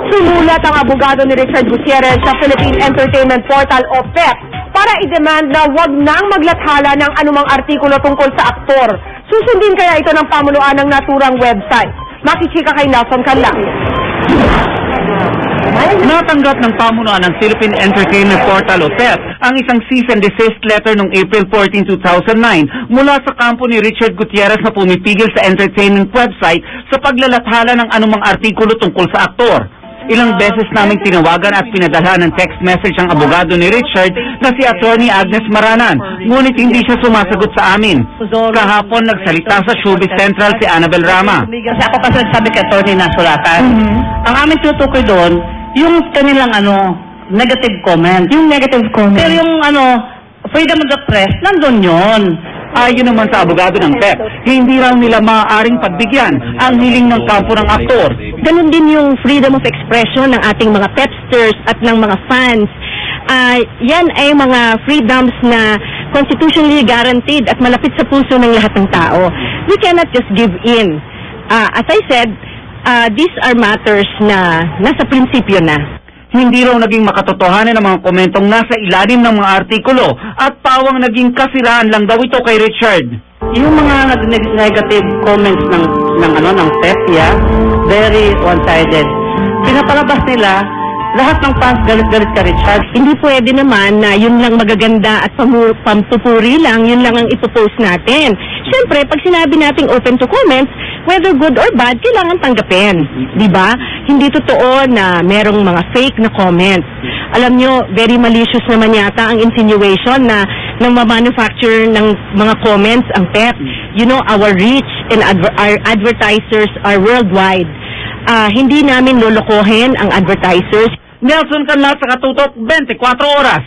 Sumulat ang abogado ni Richard Gutierrez sa Philippine Entertainment Portal o PEP para i-demand na wag nang maglathala ng anumang artikulo tungkol sa aktor. Susundin kaya ito ng pamunuan ng naturang website. Makichika kay Nelson Canla. Natanggap ng pamunuan ng Philippine Entertainment Portal o PEP ang isang cease and desist letter noong April 14, 2009 mula sa kampo ni Richard Gutierrez na pumipigil sa entertainment website sa paglalathala ng anumang artikulo tungkol sa aktor. Ilang beses naming tinawagan at pinadala ng text message ang abogado ni Richard na si Attorney Agnes Maranan, ngunit hindi siya sumasagot sa amin. Kahapon nagsalita sa Showbiz Central si Annabel Rama. Kasi ako kasi sabi kay Attorney na sulatan. Ang aming tutukoy doon, yung kanilang negative comment. Yung negative comment. Pero yung freedom of the press, nandun yun. Ayon naman sa abogado ng PEP, hindi raw nila maaaring pagbigyan ang hiling ng kampo ng aktor. Ganun din yung freedom of expression ng ating mga pepsters at ng mga fans. Yan ay mga freedoms na constitutionally guaranteed at malapit sa puso ng lahat ng tao. We cannot just give in. As I said, these are matters na nasa prinsipyo na. Hindi raw naging makatotohanan ng mga komentong nasa ilalim ng mga artikulo at pawang naging kasiraan lang daw ito kay Richard. Yung mga negative comments ng PEP, very one-sided. Pinapalabas nila, lahat ng fans galit-galit ka, Richard. Hindi pwede naman na yun lang magaganda at pampupuri lang, yun lang ang ipopost natin. Siyempre, pag sinabi nating open to comments, whether good or bad, kailangan tanggapin. Diba? Hindi totoo na merong mga fake na comments. Alam nyo, very malicious naman yata ang insinuation na nang ma-manufacture ng mga comments ang PEP. You know, our reach and our advertisers are worldwide. Hindi namin lolokohin ang advertisers. Nelson Canla sa Katutok, 24 Oras.